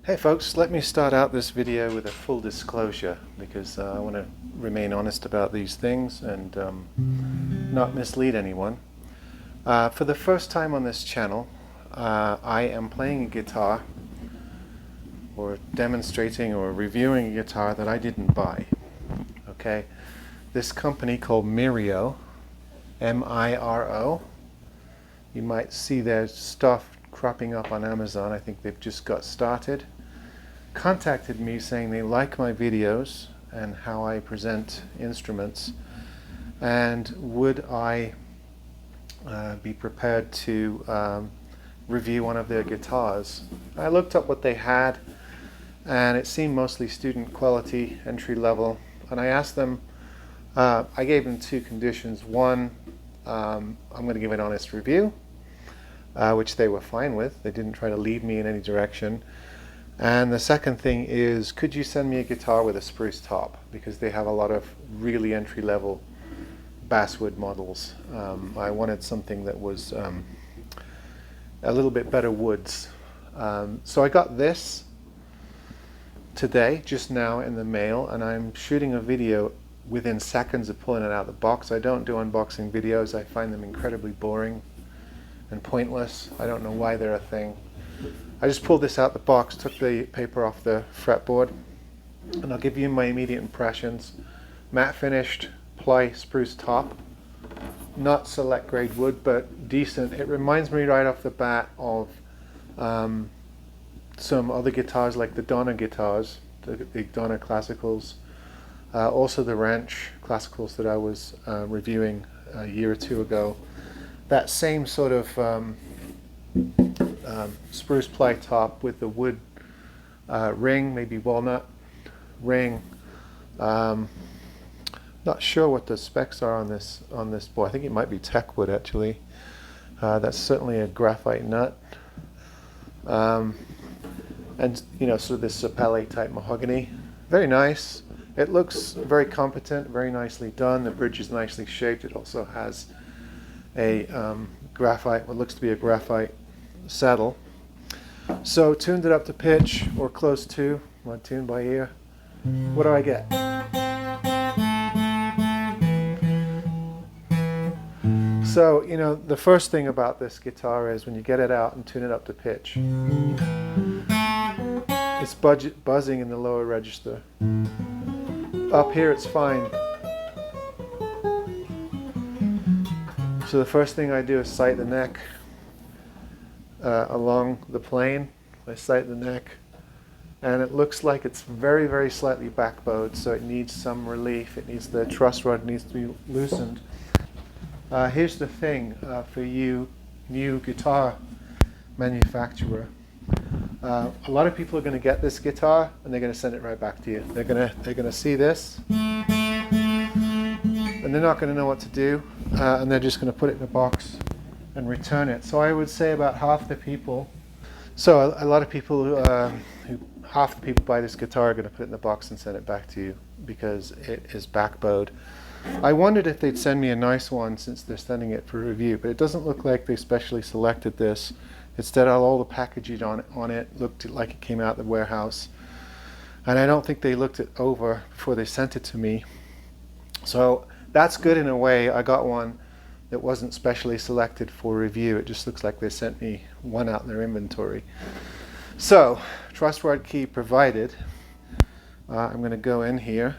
Hey folks, let me start out this video with a full disclosure because I want to remain honest about these things and not mislead anyone. For the first time on this channel, I am playing a guitar or demonstrating or reviewing a guitar that I didn't buy. Okay, this company called Mirio, M-I-R-O. You might see their stuff cropping up on Amazon. I think they've just got started. Contacted me saying they like my videos and how I present instruments, and would I be prepared to review one of their guitars. I looked up what they had and it seemed mostly student quality, entry level, and I asked them, I gave them two conditions. One, I'm going to give an honest review, which they were fine with. They didn't try to lead me in any direction. And the second thing is, could you send me a guitar with a spruce top? Because they have a lot of really entry-level basswood models. I wanted something that was a little bit better woods. So I got this today, just now in the mail, and I'm shooting a video within seconds of pulling it out of the box. I don't do unboxing videos. I find them incredibly boring and pointless. I don't know why they're a thing. I just pulled this out the box, took the paper off the fretboard, and I'll give you my immediate impressions. Matte finished ply spruce top, not select grade wood, but decent. It reminds me right off the bat of some other guitars like the Donna guitars, the Donna classicals, also the Wrench classicals that I was reviewing a year or two ago. That same sort of spruce ply top with the wood ring, maybe walnut ring. Not sure what the specs are on this board. I think it might be teak wood actually. That's certainly a graphite nut, and you know, sort of this sapele type mahogany. Very nice. It looks very competent, very nicely done. The bridge is nicely shaped. It also has a graphite, what looks to be a graphite saddle. So tuned it up to pitch or close to. I tuned by ear. What do I get? So, you know, the first thing about this guitar is when you get it out and tune it up to pitch, it's buzzing in the lower register. Up here it's fine. So the first thing I do is sight the neck along the plane. I sight the neck, and it looks like it's very, very slightly backbowed, so it needs some relief. It needs, the truss rod needs to be loosened. Here's the thing for you new guitar manufacturer. A lot of people are going to get this guitar and they're going to send it right back to you. They're going to see this and they're not going to know what to do, and they're just going to put it in a box and return it. So I would say about half the people, so a lot of people half the people buy this guitar are going to put it in the box and send it back to you because it is backbowed. I wondered if they'd send me a nice one since they're sending it for review, but it doesn't look like they specially selected this. Instead, all the packaging on it looked like it came out of the warehouse, and I don't think they looked it over before they sent it to me. So that's good in a way. I got one that wasn't specially selected for review. It just looks like they sent me one out in their inventory. So, truss rod key provided. I'm going to go in here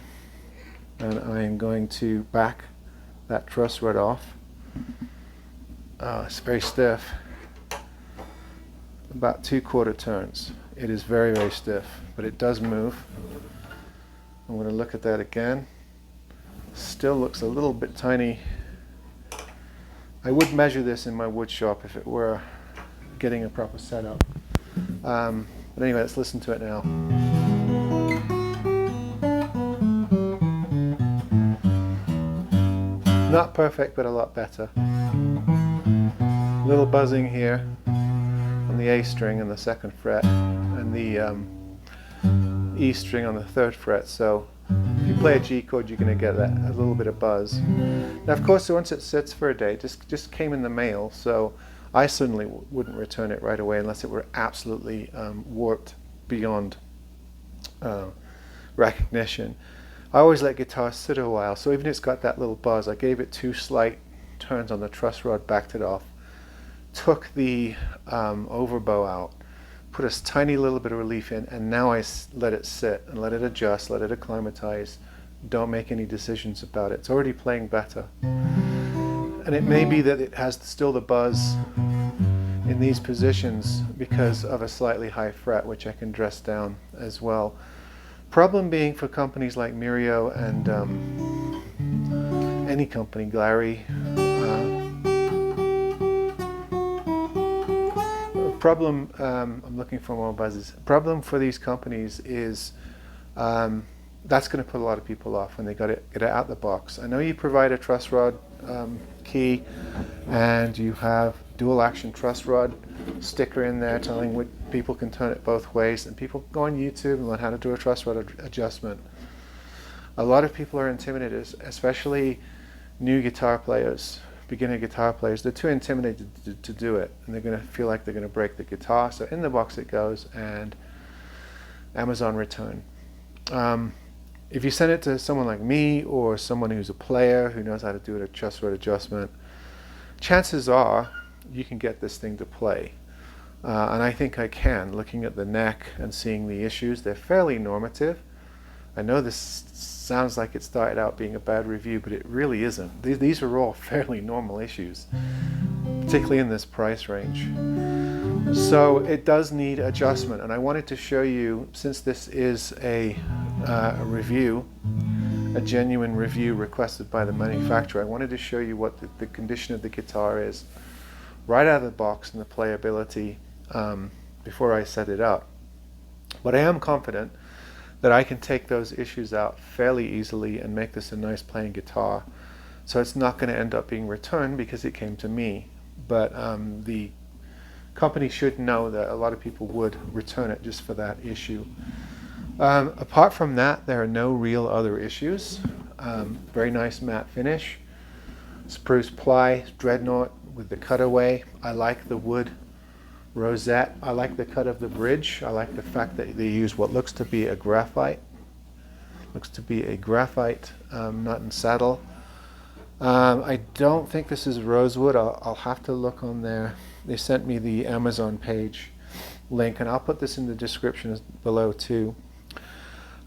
and I'm going to back that truss rod off. It's very stiff. About 2/4 turns. It is very, very stiff, but it does move. I'm going to look at that again. Still looks a little bit tiny. I would measure this in my wood shop if it were getting a proper setup. But anyway, let's listen to it now. Not perfect, but a lot better. A little buzzing here on the A string and the 2nd fret, and the E string on the 3rd fret. So if you play a G chord, you're going to get that a little bit of buzz. Now, of course, once it sits for a day, it just came in the mail, so I certainly wouldn't return it right away unless it were absolutely warped beyond recognition. I always let guitars sit a while, so even if it's got that little buzz, I gave it 2 slight turns on the truss rod, backed it off, took the overbow out, put a tiny little bit of relief in, and now I let it sit and let it adjust, let it acclimatize. Don't make any decisions about it. It's already playing better. And it may be that it has still the buzz in these positions because of a slightly high fret, which I can dress down as well. Problem being for companies like Mirio and any company, Glary, problem, I'm looking for more buzzes. Problem for these companies is that's going to put a lot of people off when they get it out the box. I know you provide a truss rod key, and you have dual action truss rod sticker in there telling what people can turn it both ways, and people go on YouTube and learn how to do a truss rod adjustment. A lot of people are intimidated, especially new guitar players, beginner guitar players. They're too intimidated to do it, and they're going to feel like they're going to break the guitar. So in the box it goes, and Amazon return. If you send it to someone like me or someone who's a player who knows how to do a truss rod adjustment, chances are you can get this thing to play. And I think I can, looking at the neck and seeing the issues. They're fairly normative. I know this sounds like it started out being a bad review, but it really isn't. These are all fairly normal issues, particularly in this price range. So it does need adjustment, and I wanted to show you, since this is a review, a genuine review requested by the manufacturer, I wanted to show you what the condition of the guitar is right out of the box and the playability before I set it up. But I am confident that I can take those issues out fairly easily and make this a nice playing guitar. So it's not going to end up being returned because it came to me. But the company should know that a lot of people would return it just for that issue. Apart from that, there are no real other issues. Very nice matte finish. Spruce ply, dreadnought with the cutaway. I like the wood rosette. I like the cut of the bridge. I like the fact that they use what looks to be a graphite. Nut and saddle. I don't think this is rosewood. I'll have to look on there. They sent me the Amazon page link, and I'll put this in the description below too.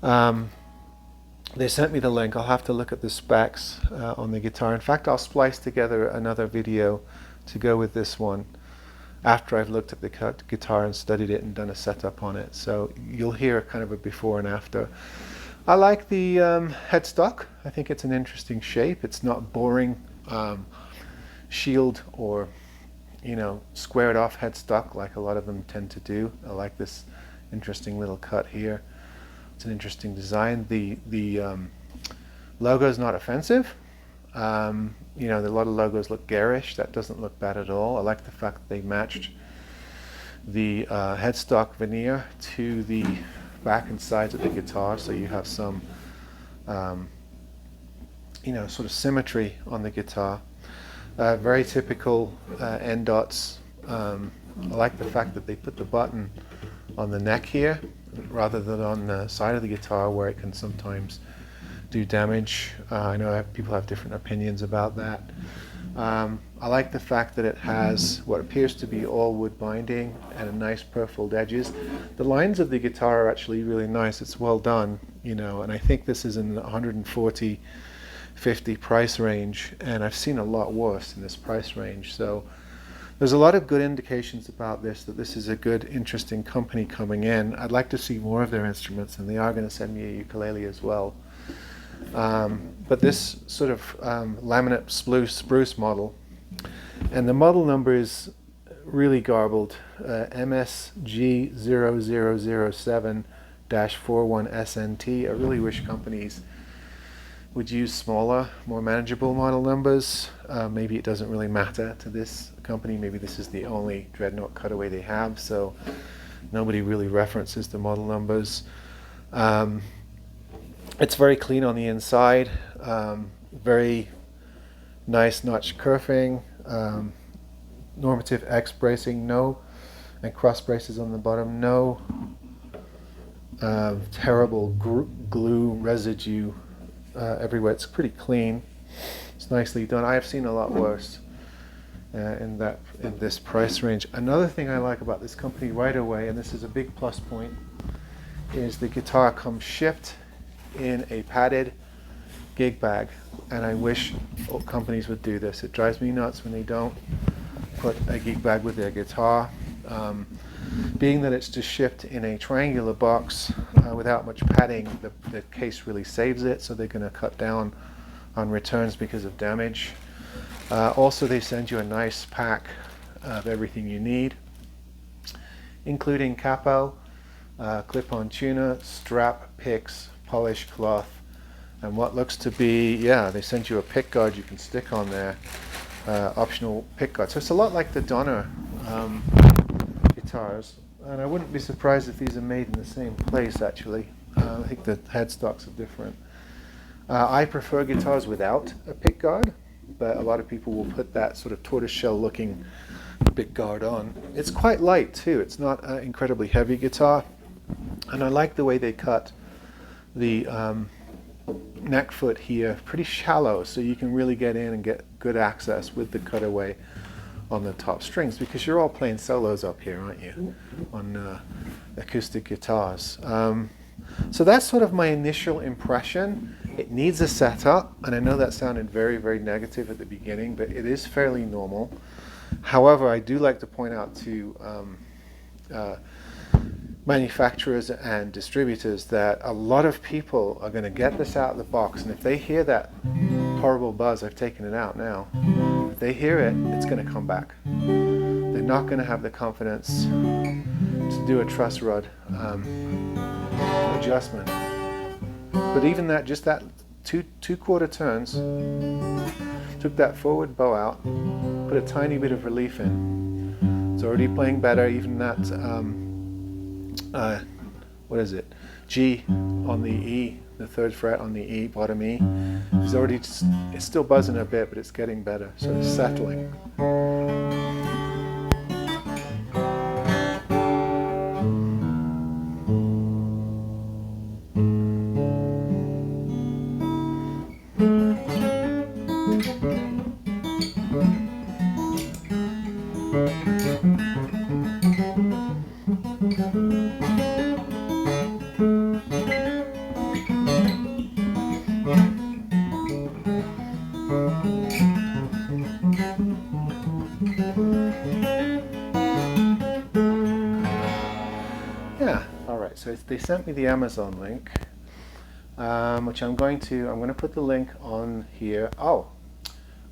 They sent me the link. I'll have to look at the specs on the guitar. In fact, I'll splice together another video to go with this one after I've looked at the guitar and studied it and done a setup on it. So you'll hear kind of a before and after. I like the headstock. I think it's an interesting shape. It's not boring shield or squared off headstock like a lot of them tend to do. I like this interesting little cut here. It's an interesting design. The logo is not offensive. A lot of logos look garish. That doesn't look bad at all. I like the fact that they matched the headstock veneer to the back and sides of the guitar, so you have some sort of symmetry on the guitar. Very typical end dots. I like the fact that they put the button on the neck here rather than on the side of the guitar where it can sometimes do damage. I know people have different opinions about that. I like the fact that it has what appears to be all wood binding and a nice purfled edges. The lines of the guitar are actually really nice. It's well done, and I think this is in the $140, $50 price range, and I've seen a lot worse in this price range. So there's a lot of good indications about this, that this is a good, interesting company coming in. I'd like to see more of their instruments, and they are going to send me a ukulele as well. But this sort of laminate spruce model, and the model number is really garbled, MSG0007-41SNT. I really wish companies would use smaller, more manageable model numbers. Maybe it doesn't really matter to this company. Maybe this is the only dreadnought cutaway they have, so nobody really references the model numbers. It's very clean on the inside, very nice notch kerfing, normative X bracing, and cross braces on the bottom, no terrible glue residue everywhere. It's pretty clean. It's nicely done. I have seen a lot worse in this price range. Another thing I like about this company right away, and this is a big plus point, is the guitar comes shipped in a padded gig bag, and I wish companies would do this. It drives me nuts when they don't put a gig bag with their guitar. Being that it's just shipped in a triangular box without much padding, the case really saves it, so they're going to cut down on returns because of damage. Also, they send you a nice pack of everything you need, including capo, clip-on tuner, strap, picks, polish cloth, and what looks to be, they send you a pick guard you can stick on there, optional pick guard. So it's a lot like the Donner guitars, and I wouldn't be surprised if these are made in the same place actually. I think the headstocks are different. I prefer guitars without a pick guard, but a lot of people will put that sort of tortoiseshell looking pick guard on. It's quite light too. It's not an incredibly heavy guitar, and I like the way they cut the neck foot here pretty shallow, so you can really get in and get good access with the cutaway on the top strings, because you're all playing solos up here, aren't you, on acoustic guitars. So that's sort of my initial impression. It needs a setup, and I know that sounded very, very negative at the beginning, but it is fairly normal. However, I do like to point out to manufacturers and distributors that a lot of people are going to get this out of the box, and if they hear that horrible buzz, I've taken it out now, if they hear it, it's going to come back. They're not going to have the confidence to do a truss rod adjustment. But even that, just that two quarter turns, took that forward bow out, put a tiny bit of relief in. It's already playing better. Even that, what is it? G on the E, the 3rd fret on the E, bottom E, is already it's still buzzing a bit, but it's getting better. So it's settling. So they sent me the Amazon link, which I'm going to put the link on here. Oh,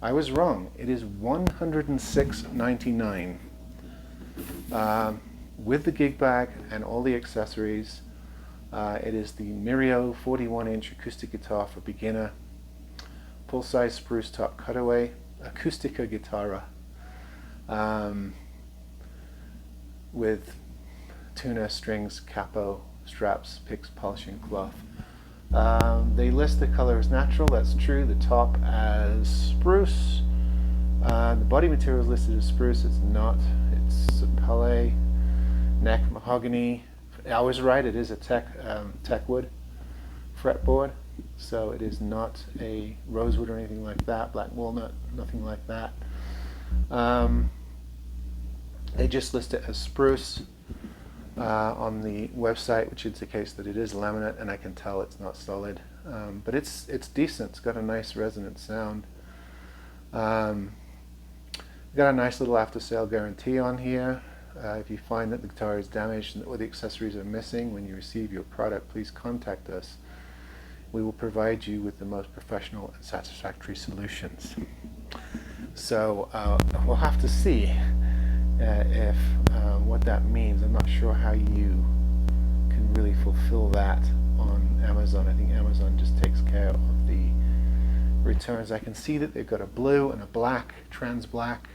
I was wrong. It is $106.99 with the gig bag and all the accessories. It is the Mirio 41-inch acoustic guitar for beginner, full-size spruce top cutaway, Acoustica guitarra, with tuner, strings, capo, straps, picks, polishing cloth. They list the color as natural, that's true. The top as spruce. The body material is listed as spruce, it's not. It's sapele, neck mahogany. I was right, it is a tech wood fretboard, so it is not a rosewood or anything like that, black walnut, nothing like that. They just list it as spruce on the website, which indicates that it is laminate, and I can tell it's not solid, but it's decent. It's got a nice resonant sound. Got a nice little after-sale guarantee on here. If you find that the guitar is damaged or the accessories are missing when you receive your product, please contact us. We will provide you with the most professional and satisfactory solutions. So we'll have to see if what that means. I'm not sure how you can really fulfill that on Amazon. I think Amazon just takes care of the returns. I can see that they've got a blue and a black, trans black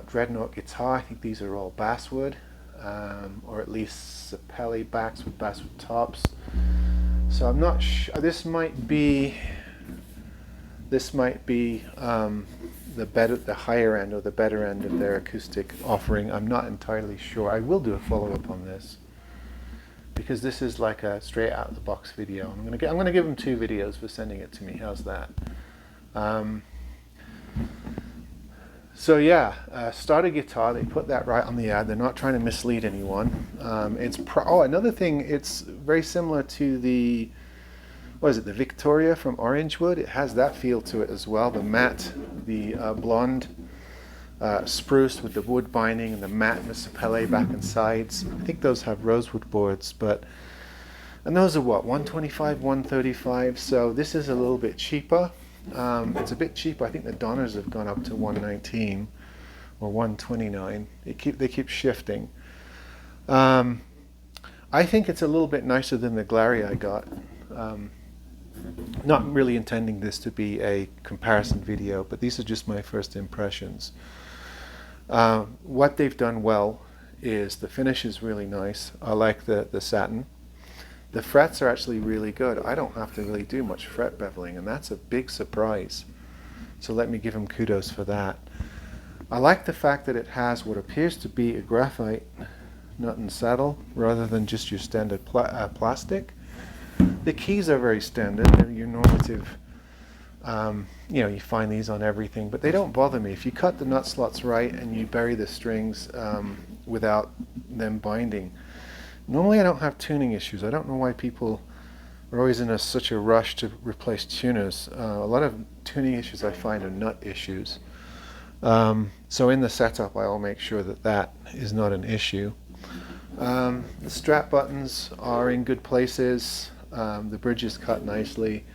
dreadnought guitar. I think these are all basswood, or at least sapele backs with basswood tops. So I'm not sure. This might be the higher end or the better end of their acoustic offering. I'm not entirely sure. I will do a follow-up on this because this is like a straight out of the box video. I'm gonna give them 2 videos for sending it to me. How's that? So yeah, starter guitar. They put that right on the ad. They're not trying to mislead anyone. Another thing. It's very similar to the, what is it? The Victoria from Orangewood. It has that feel to it as well. The matte, the blonde spruce with the wood binding, and the matte with sapele back and sides. I think those have rosewood boards, and those are what, 125, 135. So this is a little bit cheaper. It's a bit cheaper. I think the Donners have gone up to 119 or 129. They keep shifting. I think it's a little bit nicer than the Glary I got. Not really intending this to be a comparison video, but these are just my first impressions. What they've done well is the finish is really nice. I like the satin. The frets are actually really good. I don't have to really do much fret beveling, and that's a big surprise. So let me give them kudos for that. I like the fact that it has what appears to be a graphite nut and saddle rather than just your standard plastic. The keys are very standard. They're your normative, you find these on everything, but they don't bother me. If you cut the nut slots right and you bury the strings without them binding. Normally I don't have tuning issues. I don't know why people are always in such a rush to replace tuners. A lot of tuning issues I find are nut issues. So in the setup I'll make sure that is not an issue. The strap buttons are in good places. The bridge is cut nicely.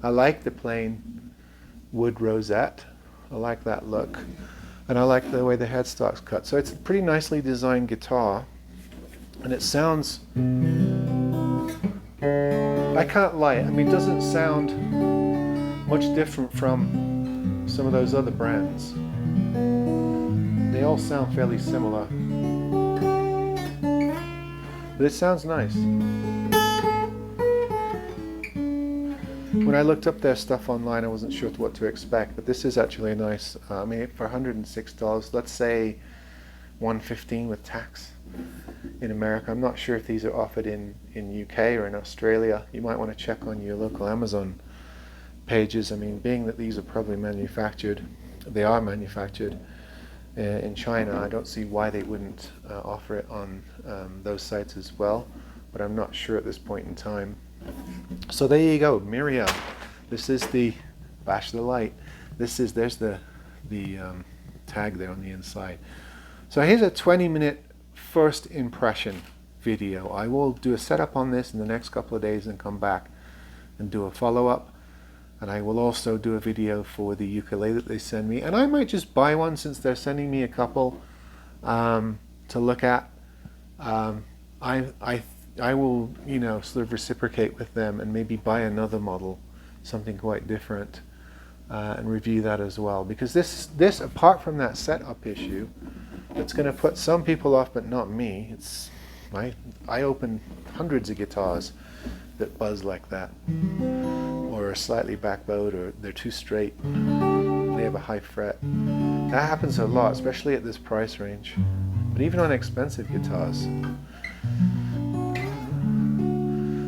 I like the plain wood rosette. I like that look. And I like the way the headstock's cut. So it's a pretty nicely designed guitar. And it sounds, I can't lie, I mean, it doesn't sound much different from some of those other brands. They all sound fairly similar. But it sounds nice. When I looked up their stuff online, I wasn't sure what to expect, but this is actually nice. I mean, for $106, let's say $115 with tax in America. I'm not sure if these are offered in UK or in Australia. You might want to check on your local Amazon pages. I mean, being that these are probably manufactured, they are manufactured in China, I don't see why they wouldn't offer it on those sites as well, but I'm not sure at this point in time. So there you go, Mirio. This is the Bash the Light. There's the tag there on the inside. So here's a 20-minute first impression video. I will do a setup on this in the next couple of days and come back and do a follow-up. And I will also do a video for the ukulele that they send me. And I might just buy one since they're sending me a couple to look at. I will, sort of reciprocate with them and maybe buy another model, something quite different, and review that as well. Because this apart from that setup issue, it's going to put some people off, but not me. I open hundreds of guitars that buzz like that, or are slightly backbowed, or they're too straight. They have a high fret. That happens a lot, especially at this price range. But even on expensive guitars.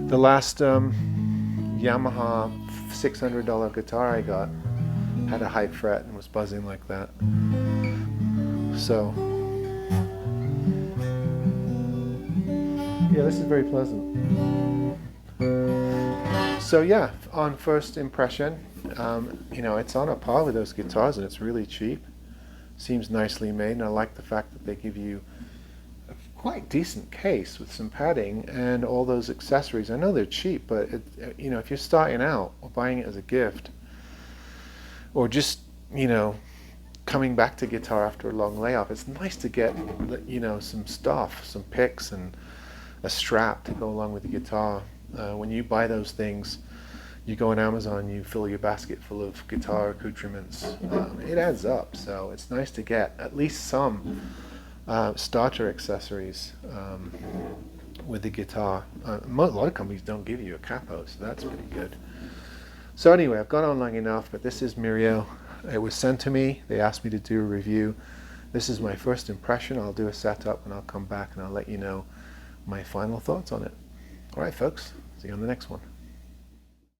The last Yamaha $600 guitar I got had a high fret and was buzzing like that. So, yeah, this is very pleasant. So yeah, on first impression, it's on a par with those guitars and it's really cheap. Seems nicely made, and I like the fact that they give you a quite decent case with some padding and all those accessories. I know they're cheap, but if you're starting out or buying it as a gift, or just coming back to guitar after a long layoff, it's nice to get some stuff, some picks and a strap to go along with the guitar. When you buy those things, you go on Amazon, you fill your basket full of guitar accoutrements. It adds up, so it's nice to get at least some starter accessories with the guitar. A lot of companies don't give you a capo, so that's pretty good. So anyway, I've gone on long enough, but this is Mirio. It was sent to me. They asked me to do a review. This is my first impression. I'll do a setup and I'll come back and I'll let you know my final thoughts on it. All right, folks. See you on the next one.